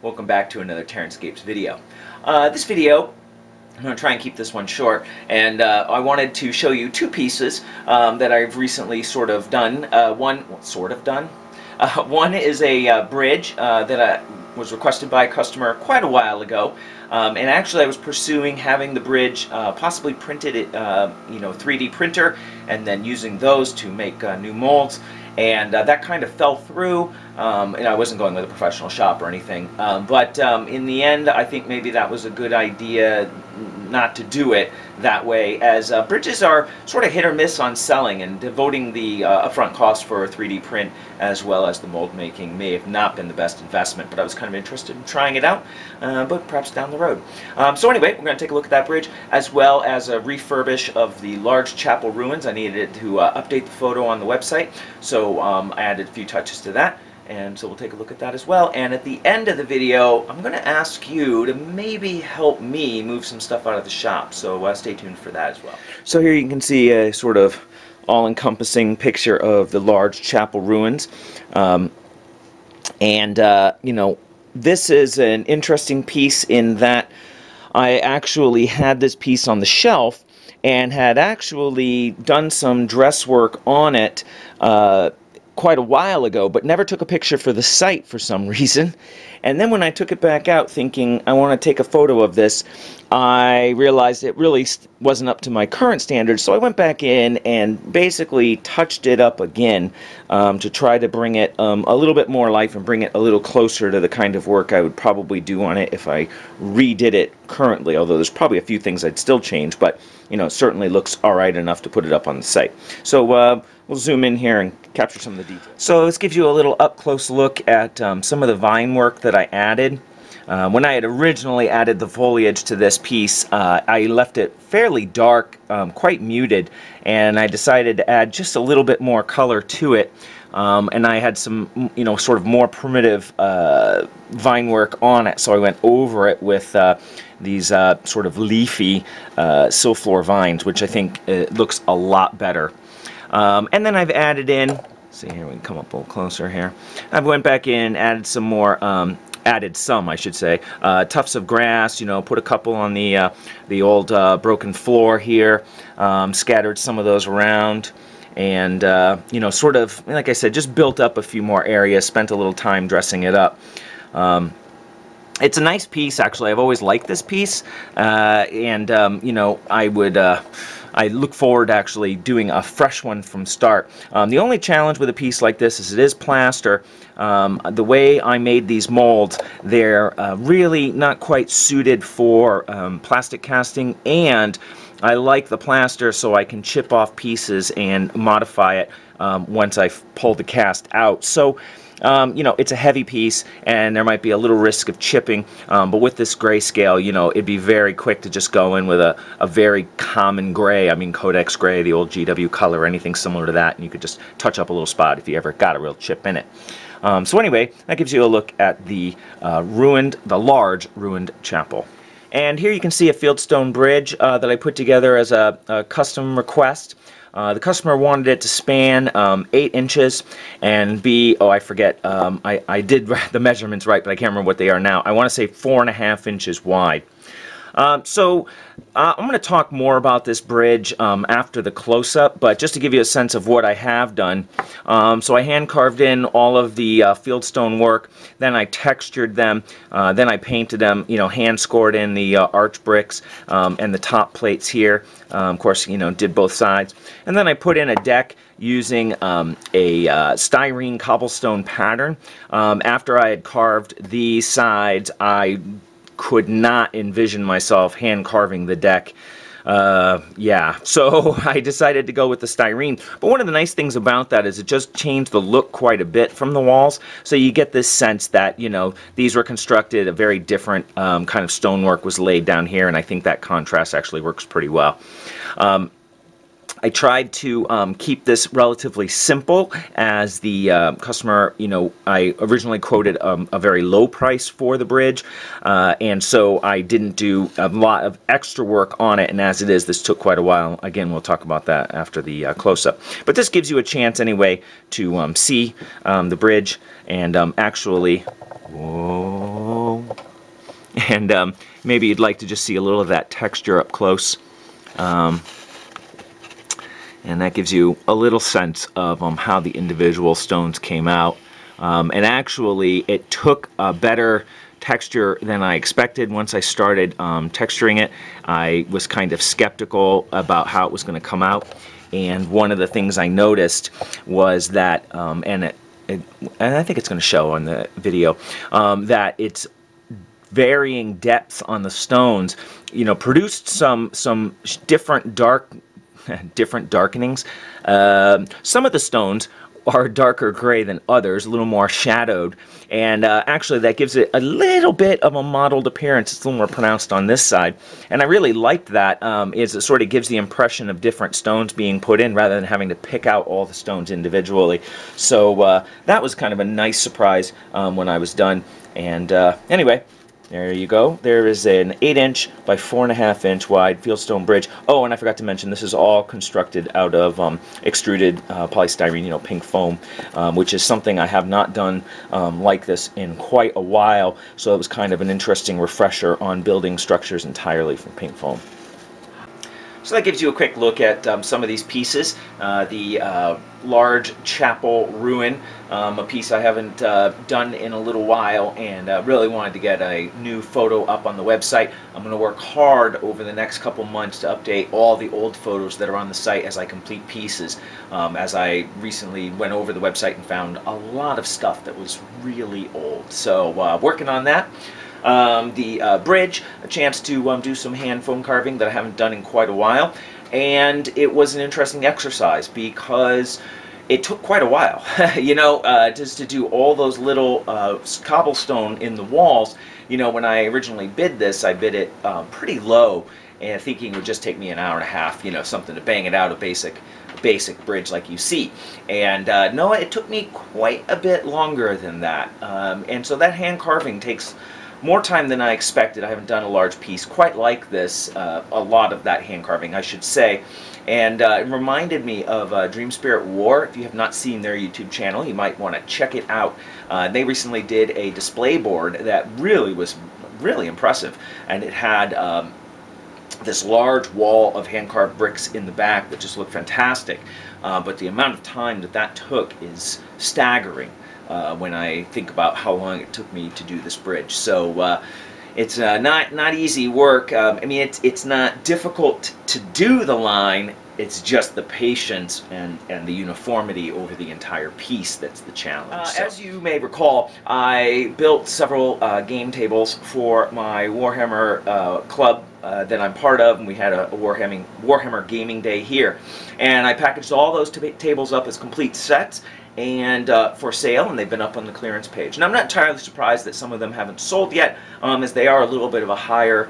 Welcome back to another TerranScapes video. This video, I'm going to try and keep this one short, and I wanted to show you two pieces that I've recently sort of done. One is a bridge that was requested by a customer quite a while ago, and actually I was pursuing having the bridge possibly printed it, 3D printer, and then using those to make new molds. And that kind of fell through, and I wasn't going with a professional shop or anything, but in the end I think maybe that was a good idea not to do it that way, as bridges are sort of hit or miss on selling, and devoting the upfront cost for a 3D print as well as the mold making may have not been the best investment, but I was kind of interested in trying it out, but perhaps down the road. So anyway, we're going to take a look at that bridge, as well as a refurbish of the large chapel ruins. I needed to update the photo on the website, so I added a few touches to that. And so we'll take a look at that as well. And at the end of the video, I'm going to ask you to maybe help me move some stuff out of the shop. So stay tuned for that as well. So here you can see a sort of all-encompassing picture of the large chapel ruins. This is an interesting piece in that I actually had this piece on the shelf and had actually done some dress work on it quite a while ago, but never took a picture for the site for some reason. And then when I took it back out thinking I want to take a photo of this, I realized it really wasn't up to my current standards, so I went back in and basically touched it up again to try to bring it a little bit more life and bring it a little closer to the kind of work I would probably do on it if I redid it currently, although there's probably a few things I'd still change, but it certainly looks alright enough to put it up on the site. So we'll zoom in here and capture some of the details. So this gives you a little up-close look at some of the vine work that I added. When I had originally added the foliage to this piece, I left it fairly dark, quite muted, and I decided to add just a little bit more color to it. And I had some, sort of more primitive vine work on it, so I went over it with these sort of leafy silk-floor vines, which I think looks a lot better. And then I've added in, see here, we can come up a little closer here. I went back in, added some more, I should say, tufts of grass, put a couple on the old broken floor here, scattered some of those around, and, sort of, like I said, just built up a few more areas, spent a little time dressing it up. It's a nice piece, actually. I've always liked this piece, and, I look forward to actually doing a fresh one from start. The only challenge with a piece like this is it is plaster. The way I made these molds, they're really not quite suited for plastic casting, and I like the plaster so I can chip off pieces and modify it once I pull the cast out. So it's a heavy piece, and there might be a little risk of chipping, but with this grayscale, it'd be very quick to just go in with a very common gray, Codex gray, the old GW color, anything similar to that, and you could just touch up a little spot if you ever got a real chip in it. So anyway, that gives you a look at the large ruined chapel. And here you can see a fieldstone bridge that I put together as a custom request. The customer wanted it to span 8 inches and be, I forget, I did the measurements right, but I can't remember what they are now. I want to say 4.5 inches wide. So I'm going to talk more about this bridge after the close-up, but just to give you a sense of what I have done. So I hand carved in all of the fieldstone work, then I textured them, then I painted them, hand scored in the arch bricks and the top plates here. Of course, did both sides. And then I put in a deck using a styrene cobblestone pattern. After I had carved these sides, I could not envision myself hand carving the deck. So I decided to go with the styrene. But one of the nice things about that is it just changed the look quite a bit from the walls. So you get this sense that, these were constructed, a very different kind of stonework was laid down here, and I think that contrast actually works pretty well. I tried to keep this relatively simple, as the customer, I originally quoted a very low price for the bridge, and so I didn't do a lot of extra work on it, and as it is, this took quite a while. Again, we'll talk about that after the close-up. But this gives you a chance anyway to see the bridge and actually, whoa, And maybe you'd like to just see a little of that texture up close. And that gives you a little sense of how the individual stones came out. And actually, it took a better texture than I expected. Once I started texturing it, I was kind of skeptical about how it was going to come out. And one of the things I noticed was that, and I think it's going to show on the video, that it's varying depths on the stones, you know, produced some different darkenings. Some of the stones are darker gray than others, a little more shadowed, and actually that gives it a little bit of a mottled appearance. It's a little more pronounced on this side, and I really liked that. Is it sort of gives the impression of different stones being put in rather than having to pick out all the stones individually. So that was kind of a nice surprise when I was done. And anyway, there you go. There is an 8-inch by 4.5-inch wide fieldstone bridge. Oh, and I forgot to mention, this is all constructed out of extruded polystyrene, you know, pink foam, which is something I have not done like this in quite a while. So it was kind of an interesting refresher on building structures entirely from pink foam. So that gives you a quick look at some of these pieces. The large chapel ruin, a piece I haven't done in a little while, and really wanted to get a new photo up on the website. I'm going to work hard over the next couple months to update all the old photos that are on the site as I complete pieces, as I recently went over the website and found a lot of stuff that was really old. So working on that. The bridge, a chance to do some hand foam carving that I haven't done in quite a while, and it was an interesting exercise because it took quite a while, you know, just to do all those little cobblestone in the walls. You know, when I originally bid this, I bid it pretty low, and thinking it would just take me an hour and a half, you know, something to bang it out, a basic bridge like you see. And no, it took me quite a bit longer than that, and so that hand carving takes more time than I expected. I haven't done a large piece quite like this, a lot of that hand carving, I should say. And it reminded me of DreamSpiritWar. If you have not seen their YouTube channel, you might want to check it out. They recently did a display board that really was really impressive, and it had this large wall of hand-carved bricks in the back that just looked fantastic. But the amount of time that took is staggering. When I think about how long it took me to do this bridge. So it's not easy work. I mean, it's not difficult to do the line. It's just the patience and the uniformity over the entire piece that's the challenge. As you may recall, I built several game tables for my Warhammer club that I'm part of, and we had a Warhammer gaming day here. And I packaged all those tables up as complete sets and for sale, and they've been up on the clearance page. And I'm not entirely surprised that some of them haven't sold yet, as they are a little bit of a higher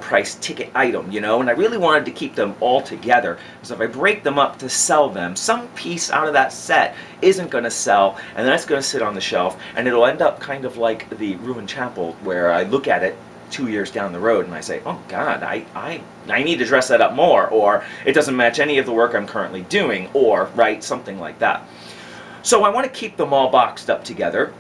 price ticket item, you know, and I really wanted to keep them all together, because if I break them up to sell them, some piece out of that set isn't going to sell, and then it's going to sit on the shelf, and it'll end up kind of like the ruined chapel, where I look at it 2 years down the road and I say, oh God, I need to dress that up more, or it doesn't match any of the work I'm currently doing, or, right, something like that. So I want to keep them all boxed up together,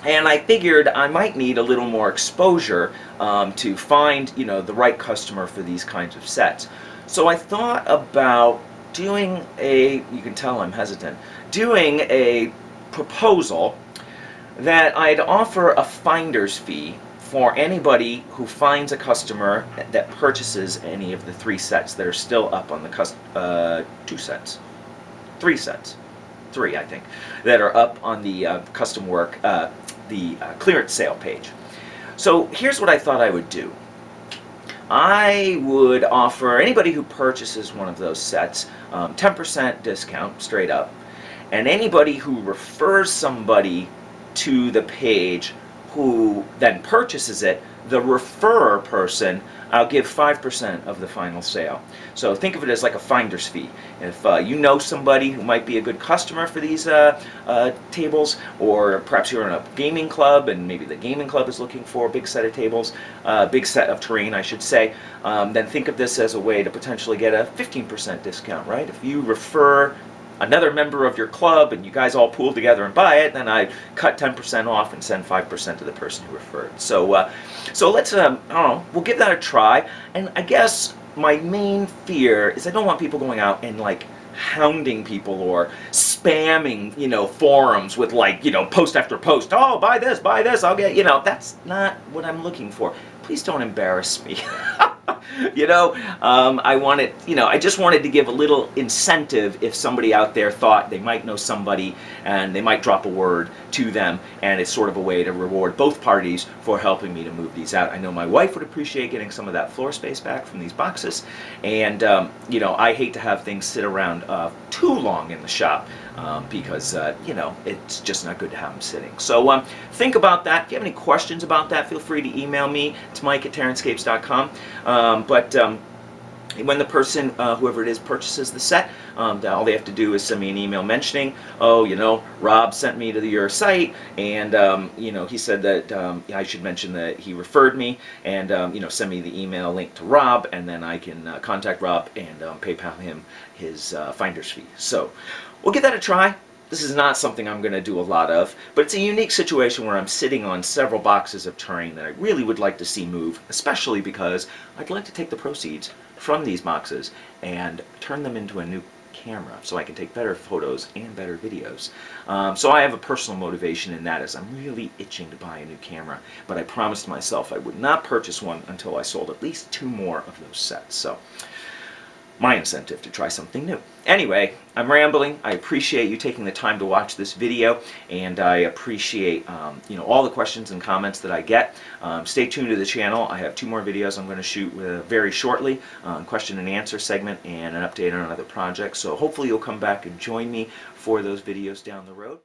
and I figured I might need a little more exposure to find, you know, the right customer for these kinds of sets. So I thought about doing you can tell I'm hesitant, doing a proposal that I'd offer a finder's fee for anybody who finds a customer that purchases any of the 3 sets that are still up on the 2 sets, 3 sets. 3, I think, that are up on the custom work, the clearance sale page. So here's what I thought I would do. I would offer anybody who purchases one of those sets 10% discount straight up, and anybody who refers somebody to the page who then purchases it, the referrer person, I'll give 5% of the final sale. So think of it as like a finder's fee. If you know somebody who might be a good customer for these tables, or perhaps you're in a gaming club and maybe the gaming club is looking for a big set of tables, big set of terrain, I should say, then think of this as a way to potentially get a 15% discount, right? If you refer another member of your club and you guys all pool together and buy it, then I cut 10% off and send 5% to the person who referred. So so let's I don't know, we'll give that a try. And I guess my main fear is I don't want people going out and like hounding people or spamming, you know, forums with like, you know, post after post. Oh, buy this, I'll get, you know, that's not what I'm looking for. Please don't embarrass me. You know, I wanted, you know, I just wanted to give a little incentive if somebody out there thought they might know somebody and they might drop a word to them, and it's sort of a way to reward both parties for helping me to move these out. I know my wife would appreciate getting some of that floor space back from these boxes, and you know, I hate to have things sit around too long in the shop because you know, it's just not good to have them sitting. So think about that. If you have any questions about that, feel free to email me. It's Mike@TerranScapes.com. But when the person, whoever it is, purchases the set, all they have to do is send me an email mentioning, oh, you know, Rob sent me to your site, and you know, he said that I should mention that he referred me, and you know, send me the email link to Rob, and then I can contact Rob and PayPal him his finder's fee. So we'll give that a try. This is not something I'm going to do a lot of, but it's a unique situation where I'm sitting on several boxes of terrain that I really would like to see move, especially because I'd like to take the proceeds from these boxes and turn them into a new camera so I can take better photos and better videos. So I have a personal motivation in that, as I'm really itching to buy a new camera, but I promised myself I would not purchase one until I sold at least 2 more of those sets. So my incentive to try something new. Anyway, I'm rambling. I appreciate you taking the time to watch this video, and I appreciate you know, all the questions and comments that I get. Stay tuned to the channel. I have 2 more videos I'm going to shoot very shortly, question and answer segment and an update on another project. So hopefully you'll come back and join me for those videos down the road.